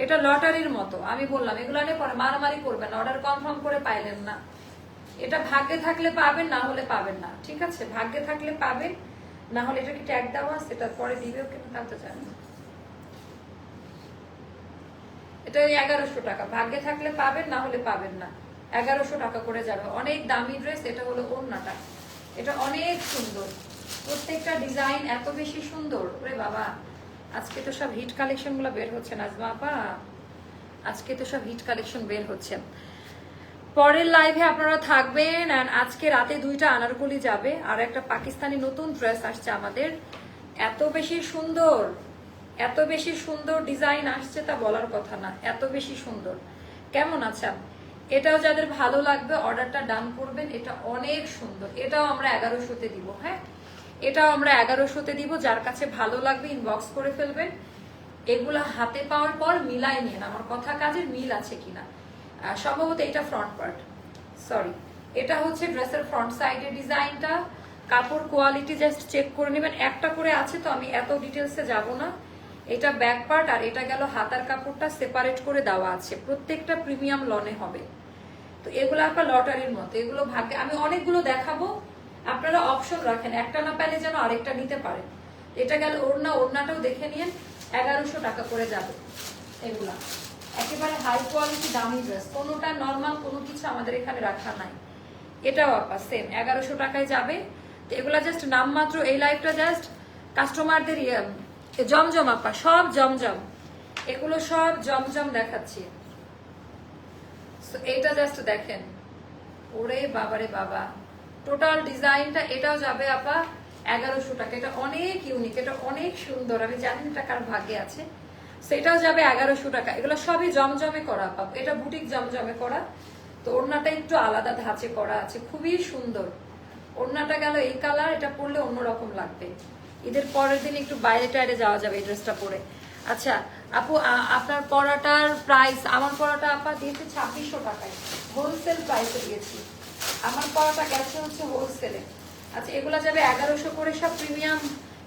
এটা লটারির মতো। আমি বললাম এগুলো নিয়ে পরে মারামারি করবেন, অর্ডার কনফার্ম করে পাইলেন না। এটা ভাগ্যে থাকলে পাবেন, না হলে পাবেন না, ঠিক আছে। ভাগ্যে থাকলে পাবেন, না হলে এটা কি ট্যাগ দেওয়া আছে, এটা পরে দিবেও কেন তা তো জানি না। এটা 1100 টাকা, ভাগ্যে থাকলে পাবেন, না হলে পাবেন না। 1100 টাকা করে যাবে, অনেক দামি ড্রেস। এটা হলো ওড়নাটা, এটা অনেক সুন্দর, প্রত্যেকটা ডিজাইন এত বেশি সুন্দর। ওরে বাবা, আজকে তো সব হিট কালেকশন গুলো বের হচ্ছে নাজমা আপা, আজকে তো সব হিট কালেকশন বের হচ্ছে। পরের লাইভে আপনারা থাকবেন। আজকে রাতে 2টা আনারকলি যাবে, আর একটা পাকিস্তানি নতুন ড্রেস আসছে আমাদের, এত বেশি সুন্দর, এত বেশি সুন্দর ডিজাইন আসছে তা বলার কথা না, এত বেশি সুন্দর, কেমন। আচ্ছা এটাও যাদের ভালো লাগবে অর্ডারটা ডান করবেন, এটা অনেক সুন্দর, এটাও আমরা 1100-তে দিব। হ্যাঁ, এটাও আমরা 1100-তে দিব। যার কাছে ভালো লাগবে ইনবক্স করে ফেলবেন। এগুলা হাতে পাওয়ার পর মিলাই নিন আমার কথা কাজের মিল আছে কিনা। সম্ভবত এটা ফ্রন্ট পার্ট, সরি এটা হচ্ছে ড্রেসের ফ্রন্ট সাইডের ডিজাইনটা। কাপড় কোয়ালিটি জাস্ট চেক করে নেবেন, একটা করে আছে তো আমি এত ডিটেলসে যাব না। এটা ব্যাক পার্ট আর এটা গেল হাতার কাপড়টা সেপারেট করে দেওয়া আছে, প্রত্যেকটা প্রিমিয়াম লনে হবে। তো এগুলো আপনার লটারির মতো, এগুলো ভাগ্যে আমি অনেকগুলো দেখাবো, আপনারা অপশন রাখেন, একটা না পেলে যেন আরেকটা নিতে পারেন। এটা গেল ওড়না, ওড়নাটাও দেখে নিন 1100 টাকা করে যাবে। এগুলা একেবারে হাই কোয়ালিটি দামি ড্রেস, কোনোটা নর্মাল কোনো কিছু আমাদের এখানে রাখা নাই। এটাও আপা সেম 1100 টাকায় যাবে। তো এগুলা জাস্ট নামমাত্র, এই লাইফটা জাস্ট কাস্টমারদের জমজম আপা, সব জমজম, এগুলো সব জমজম দেখাচ্ছি। এইটা জাস্ট দেখেন, ওরে বাবারে বাবা, টোটাল ডিজাইনটা এটাও যাবে আপা 1100 টাকা। এটা অনেক ইউনিক, এটা অনেক সুন্দর, আমি জানি এটা কার ভাগ্যে আছে। সেটাও যাবে 1100 টাকা। এগুলো সবই জমজমে করা আপা, এটা বুটিক জমজমে করা। তো ওড়নাটা একটু আলাদা ধাঁচে করা আছে, খুবই সুন্দর। ওড়নাটা গেল এই কালার, এটা পরলে অন্যরকম লাগবে। ঈদের পরের দিন একটু বাইরে টাইরে যাওয়া যাবে এই ড্রেসটা পরে। আচ্ছা আপু, আপনার পরাটার প্রাইস, আমার পরাটা আপা দিয়েছে 2600 টাকায়, হোলসেল প্রাইসে দিয়েছি। আমার পরাটা গেছে হচ্ছে হোলসেলে। আচ্ছা এগুলা যাবে 1100 করে, সব প্রিমিয়াম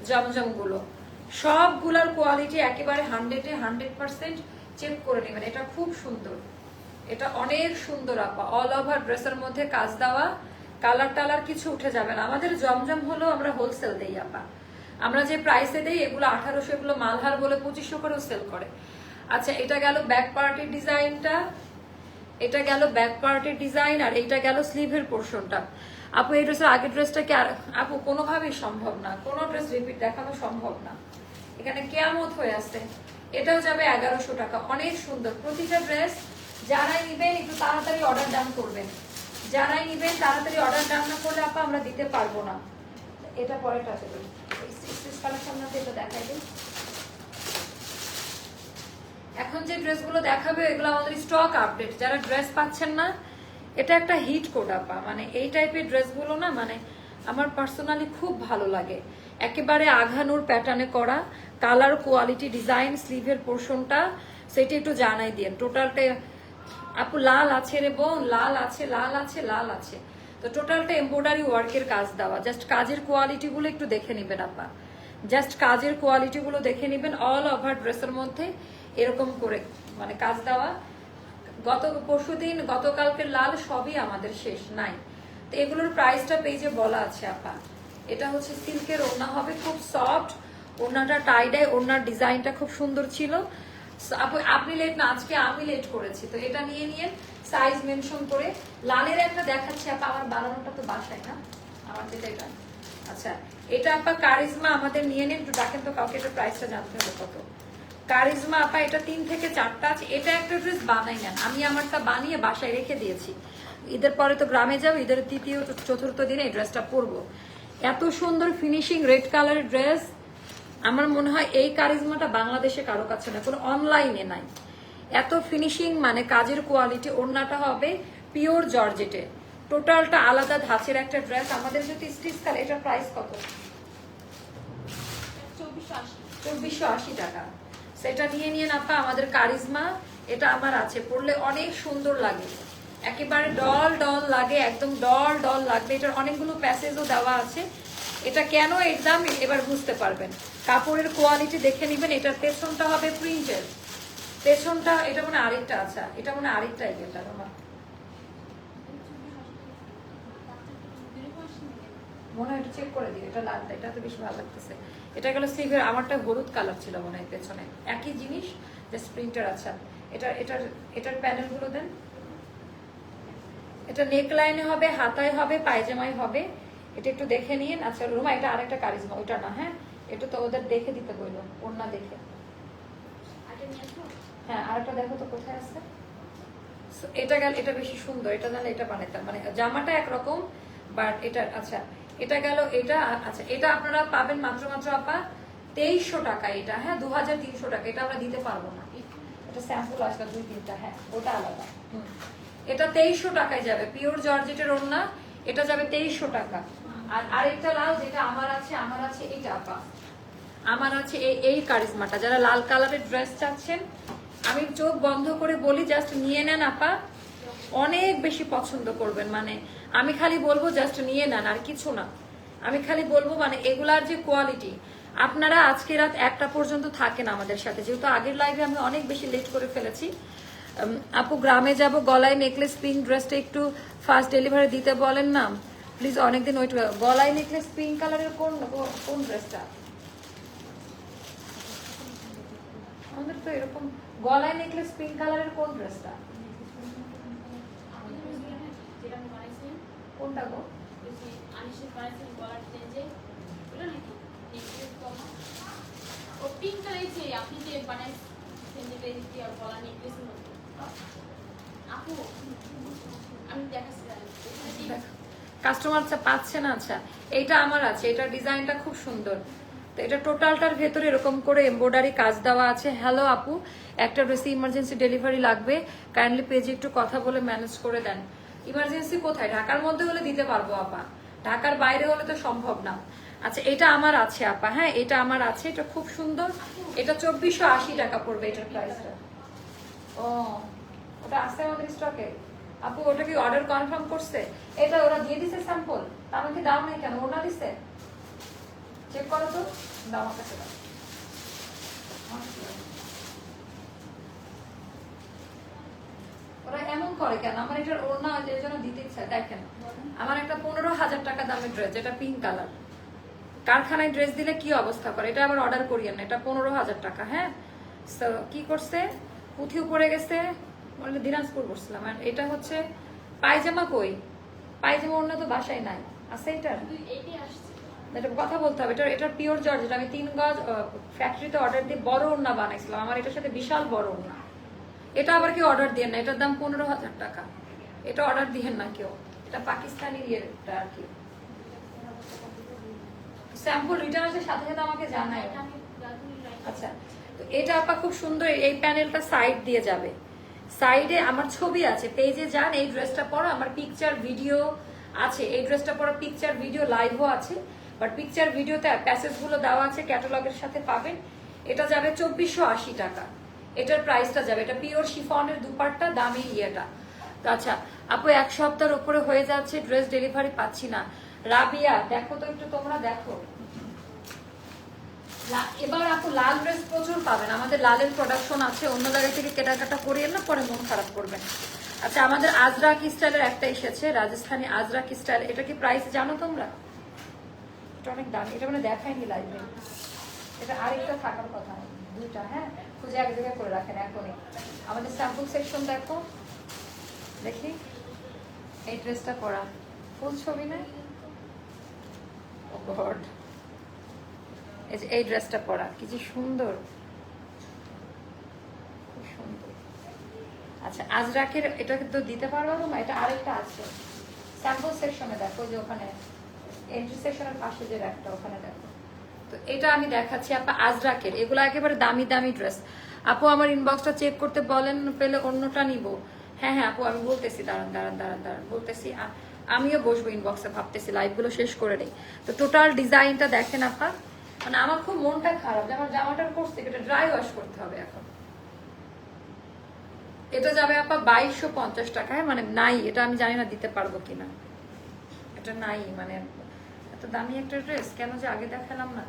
জমজম গুলো, সবগুলার কোয়ালিটি একেবারে 100% চেক করে নেবেন। এটা খুব সুন্দর, এটা অনেক সুন্দর আপা, অল ওভার ড্রেসের মধ্যে কাজ দেওয়া, কালার টালার কিছু উঠে যাবে না। আমাদের জমজম হলো আমরা হোলসেল দেই আপা, আমরা যে প্রাইসে দেই এগুলো 1800, এগুলো মালহার বলে 2500 করেও সেল করে। আচ্ছা এটা গেল ব্যাক পার্টের ডিজাইনটা, এটা গেল ব্যাক পার্টের ডিজাইন, আর এইটা গেল স্লিভের পোর্শনটা। আপু এই ড্রেসের আগের ড্রেসটাকে আর আপু কোনোভাবেই সম্ভব না, কোনো ড্রেস রিপিট দেখানো সম্ভব না, এখানে কেয়ামত হয়ে আসছে। এটাও যাবে 1100 টাকা, অনেক সুন্দর প্রতিটা ড্রেস। যারাই নিবেন একটু তাড়াতাড়ি অর্ডার ডান করবেন, যারাই নিবেন তাড়াতাড়ি অর্ডার ডান না করলে আপা আমরা দিতে পারবো না। এটা পরেটা আছে, এটা দেখাই দিন। এখন যে ড্রেসগুলো দেখাবে এগুলো আমাদের স্টক আপডেট, যারা ড্রেস পাচ্ছেন না, এটা একটা হিট কোড আপা। মানে এই টাইপের ড্রেসগুলো না, মানে আমার পার্সোনালি খুব ভালো লাগে। একেবারে আঘানুর প্যাটার্নে করা, কালার কোয়ালিটি ডিজাইন, স্লিভের পোর্শনটা সেটা একটু জানাই দিন। টোটালটা আপু লাল আছে রে বোন, লাল আছে, লাল আছে, লাল আছে। তো টোটালটা এমব্রয়ডারি ওয়ার্কের কাজ দেওয়া, জাস্ট কাজের কোয়ালিটি গুলো একটু দেখে নিবেন আপা, জাস্ট কাজের কোয়ালিটি গুলো দেখে নিবেন। অল ওভার ড্রেসের মধ্যে এরকম করে মানে কাজ দেওয়া। পরশুদিন গতকালকের লাল সবই আমাদের শেষ নাই। তো এগুলোর প্রাইসটা পেজে বলা আছে আপা। এটা হচ্ছে সিল্কের ওড়না হবে, খুব সফট ওড়নাটা, টাইডাই ওড়নার ডিজাইনটা খুব সুন্দর ছিল। আপনি লেট না, আজকে আমি লেট করেছি, তো এটা নিয়ে নিয়ে সাইজ মেনশন করে। লালের একটা দেখাচ্ছি আপা, আমার বানানোটা তো বাসায় না, আমার যেটা এটা। আচ্ছা এটা আপা কারিজমা, আমাদের নিয়ে নিন, একটু ডাকেন তো কাউকে, এটা প্রাইসটা জানতে হবে কত। কারিজমা আপা এটা 3 থেকে 4টা আছে। এটা একটা ড্রেস বানাই নেন, আমি আমারটা বানিয়ে বাসায় রেখে দিয়েছি। ঈদের পরে তো গ্রামে যাবো, ঈদের তৃতীয় চতুর্থ দিনে এই ড্রেসটা পরবো। এত সুন্দর ফিনিশিং রেড কালারের ড্রেস, আমার মনে হয় এই কারিজমাটা বাংলাদেশে কারো কাছে না, কোনো অনলাইনে নাই। এত ফিনিশিং, মানে কাজের কোয়ালিটি। ওড়নাটা হবে পিওর জর্জেটে, টোটালটা আলাদা ধাঁচের একটা ড্রেস। আমাদের যদি স্টিচ কালার, এটার প্রাইস কত? 2480 টাকা। সেটা নিয়ে নিয়ে আপা, আমাদের কারিজমা এটা আমার আছে, পরলে অনেক সুন্দর লাগে, একেবারে ডল ডল লাগে, একদম ডল ডল লাগবে। এটার অনেকগুলো প্যাসেজও দেওয়া আছে। এটা কেন একদম এবার বুঝতে পারবেন, কাপড়ের কোয়ালিটি দেখে নিবেন। এটার পেছনটা হবে প্রিন্টের, পেছনটা এটা মনে আরেকটা, আচ্ছা এটা মনে আরেকটা, এটা আমার মনে হয়, এটা চেক করে দিই। এটা লালটা, এটা তো বেশি ভালো লাগতেছে। এটা গেল স্লিভের, আমারটা হলুদ কালার ছিল মনে হয় পেছনে, একই জিনিস জাস্ট প্রিন্টার। আচ্ছা এটার প্যানেল গুলো দেন। এটা নেক লাইনে হবে, হাতায় হবে, পায়জামায় হবে, এটা একটু দেখে নিন। আচ্ছা রুমা, এটা আরেকটা কারিজমা, ওইটা না, হ্যাঁ এটা তো ওদের দেখে দিতে বললো, ওড়না দেখে। হ্যাঁ আরেকটা দেখো তো কোথায় আছে। এটা গেল, এটা বেশি সুন্দর, এটা জানলে এটা বানাইতাম, মানে জামাটা একরকম বাট এটা। আচ্ছা এটা গেল এটা। আচ্ছা এটা আপনারা পাবেন মাত্র আপা 2300 টাকা। এটা হ্যাঁ 2300 টাকা, এটা আমরা দিতে পারবো না, এটা স্যাম্পল আসবে 2-3টা, হ্যাঁ ওটা আলাদা। এটা 2300 টাকায় যাবে, পিওর জর্জেটের ওড়না, এটা যাবে 2300 টাকা। আর আরেকটা লাল যেটা আমার আছে এইটা আপা, আমার আছে এই কারিজমাটা। যারা লাল কালারের ড্রেস চাচ্ছেন আমি চোখ বন্ধ করে বলি জাস্ট নিয়ে নেন আপা, অনেক বেশি পছন্দ করবেন। মানে আমি খালি বলবো জাস্ট নিয়ে নেন, আর কিছু না। আমি খালি বলবো মানে এগুলার যে কোয়ালিটি, আপনারা আজকে রাত 1টা পর্যন্ত থাকেন আমাদের সাথে, যেহেতু আগের লাইভে আমি অনেক বেশি লেট করে ফেলেছি। আপু গ্রামে যাব, গলায় নেকলেস পিঙ্ক ড্রেসটা একটু ফাস্ট ডেলিভারি দিতে বলেন না প্লিজ, অনেকদিন ওয়েট। গলায় নেকলেস পিঙ্ক কালারের কোন ড্রেসটা? আমাদের তো এরকম গলায় নেকলেস পিঙ্ক কালারের কোন ড্রেসটা? কোনটা গো? কাস্টমার পাচ্ছে না। আচ্ছা এইটা আমার আছে, এটা ডিজাইনটা খুব সুন্দর। তো এটা টোটালটার ভেতরে এরকম করে এমব্রয়ডারি কাজ দেওয়া আছে। হ্যালো আপু, একটা ড্রেসে ইমার্জেন্সি ডেলিভারি লাগবে, কাইন্ডলি পেজে একটু কথা বলে ম্যানেজ করে দেন। ইমার্জেন্সি কোথায়? ঢাকার মধ্যে হলে দিতে পারবো আপা, ঢাকার বাইরে হলে তো সম্ভব না। আচ্ছা এটা আমার আছে আপা, হ্যাঁ এটা আমার আছে, এটা খুব সুন্দর। এটা 2480 টাকা পড়বে এটার প্রাইসটা। ও ওটা আছে আমাদের স্টকে আপু, ওটা কি অর্ডার কনফার্ম করছে? এটা ওরা দিয়ে দিছে স্যাম্পল, আমাকে দাও নাই কেন? ওনা দিছে, চেক করো তো, দাও আমার কাছে দাও। ওরা এমন করে কেন? আমার এটার ওড়না এর জন্য দিতে ইচ্ছা। দেখেন আমার একটা 15,000 টাকা দামের ড্রেস, যেটা পিঙ্ক কালার, কারখানায় ড্রেস দিলে কি অবস্থা করে, এটা আবার অর্ডার করিয়েন না। এটা 15,000 টাকা। হ্যাঁ কি করছে, পুঁথিও পড়ে গেছে, বললে দিনাজপুর বসছিলাম। আর এটা হচ্ছে পায়জামা, কই পায়জামা? অন্য তো বাসায় নাই, আছে এটার? এটা কথা বলতে হবে। এটার পিওর জর্জেট, আমি 3 গজ ফ্যাক্টরিতে অর্ডার দিয়ে বড় ওড়না বানাইছিলাম, আমার এটার সাথে বিশাল বড় ওড়না। এটা আবার কেউ অর্ডার দিয়ে না, এটার দাম 15,000 টাকা। এটা অর্ডার দিয়েন না কেউ, এটা পাকিস্তানি ইয়েটা আর কি। স্যাম্পল রিটার্ন আসে সাথে সাথে আমাকে জানায়। আচ্ছা তো এটা আপা খুব সুন্দর, এই প্যানেলটা সাইড দিয়ে যাবে, সাইডে আমার ছবি আছে, পেজে যান। এই ড্রেসটা পরো, আমার পিকচার ভিডিও আছে, এই ড্রেসটা পরো পিকচার ভিডিও লাইভও আছে, বাট পিকচার ভিডিওতে প্যাসেজ গুলো দেওয়া আছে, ক্যাটালগের সাথে পাবেন। এটা যাবে 2480 টাকা, এটার প্রাইসটা যাবে। এটা পিওর শিফনের দুপাট্টা, দামি ইয়েটা। আচ্ছা আপু 1 সপ্তাহের উপরে হয়ে যাচ্ছে ড্রেস ডেলিভারি পাচ্ছি না। রাবিয়া দেখো তো একটু, তোমরা দেখো। এবার আপু লাল ড্রেস প্রচুর পাবেন, আমাদের লালের প্রোডাকশন আছে, অন্য জায়গা থেকে কেনাকাটা করিয়ে না, পরে মন খারাপ করবেন। আচ্ছা আমাদের আজরাক স্টাইলের একটা এসেছে, রাজস্থানী আজরাক স্টাইল। এটা কি প্রাইস জানো তোমরা? এটা অনেক দামি, এটা মানে দেখায়নি লাইভে। এটা আরেকটা থাকার কথা, দুইটা। হ্যাঁ খুঁজে এক জায়গায় করে রাখেন এখনই। আমাদের স্যাম্পল সেকশন দেখো, দেখি এই ড্রেসটা পরা, ফুল ছবি নেই? ও গড, এই ড্রেসটা পরা কি যে সুন্দর, খুব সুন্দর। আচ্ছা আজরাকের এটা কিন্তু দিতে পারবো না, এটা আরেকটা আছে স্যাম্পল সেকশনে দেখো, যে ওখানে এন্ট্রি সেকশনের পাশে যে একটা, ওখানে দেখো। তো এটা আমি দেখাচ্ছি আপা আজরাকের, এগুলো একেবারে দামি দামি ড্রেস। আপু আমার ইনবক্সটা চেক করতে বলেন, পেলে অন্যটা নিব। হ্যাঁ হ্যাঁ আপু আমি বলতেছি, দাঁড়ান দাঁড়ান দাঁড়ান দাঁড়ান বলতেছি। আমিও বসবো ইনবক্সে, ভাবতেছি লাইভগুলো শেষ করে নেই। তো টোটাল ডিজাইনটা দেখেন আপা, মানে আমার খুব মনটা খারাপ যে আমার জামাটার করছে, এটা ড্রাই ওয়াশ করতে হবে এখন। এটা যাবে আপা 2250 টাকায়, মানে নাই, এটা আমি জানি না দিতে পারবো কিনা, এটা নাই। মানে এত দামি একটা ড্রেস কেন যে আগে দেখালাম না।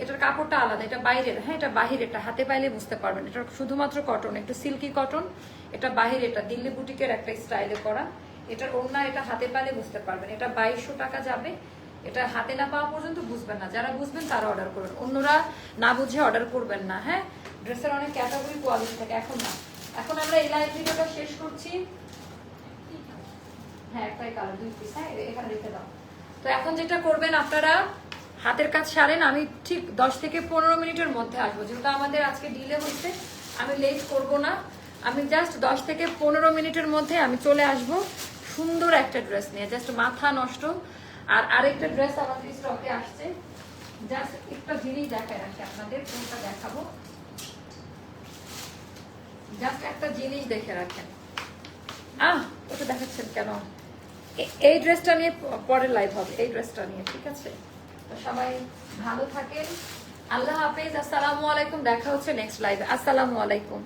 এটার কাপড়টা আলাদা, এটা বাইরের। হ্যাঁ এটা বাহিরের, এটা হাতে পাইলে বুঝতে পারবেন। এটা শুধুমাত্র কটন, একটু সিল্কি কটন। এটা বাহির, এটা দিল্লি বুটিকের একটা স্টাইলে করা। এটার ওড়না, এটা হাতে পাইলে বুঝতে পারবেন। এটা 2200 টাকা যাবে। এটা হাতে না পাওয়া পর্যন্ত বুঝবেন না, যারা বুঝবেন তারা অর্ডার করবেন, অন্যরা না বুঝে অর্ডার করবেন না। হ্যাঁ ড্রেসের অনেক ক্যাটাগরি কোয়ালিটি থাকে, এখন না। এখন আমরা এই লাইভ ভিডিওটা শেষ করছি। হ্যাঁ একটাই কালার, 2 পিস। হ্যাঁ এখানে রেখে দাও। তো এখন যেটা করবেন আপনারা হাতের কাজ সারেন, আমি ঠিক 10 থেকে 15 মিনিটের মধ্যে আসবো, যেহেতু আমাদের আজকে ডিলে হচ্ছে, আমি লেট করব না। আমি জাস্ট 10 থেকে 15 মিনিটের মধ্যে আমি চলে আসব সুন্দর একটা ড্রেস নিয়ে, জাস্ট মাথা নষ্ট। আর আরেকটা ড্রেস আমাদের স্টকে আসছে, জাস্ট একটা জিনিস দেখায় রাখি আপনাদের, কোনটা দেখাবো, জাস্ট একটা জিনিস দেখে রাখেন। ওটা দেখাচ্ছেন কেন? এই ড্রেসটা নিয়ে পরের লাইভ হবে, এই ড্রেসটা নিয়ে, ঠিক আছে? তো সবাই ভালো থাকেন, আল্লাহ হাফেজ, আসসালামু আলাইকুম, দেখা হচ্ছে নেক্সট লাইভে, আসসালামু আলাইকুম।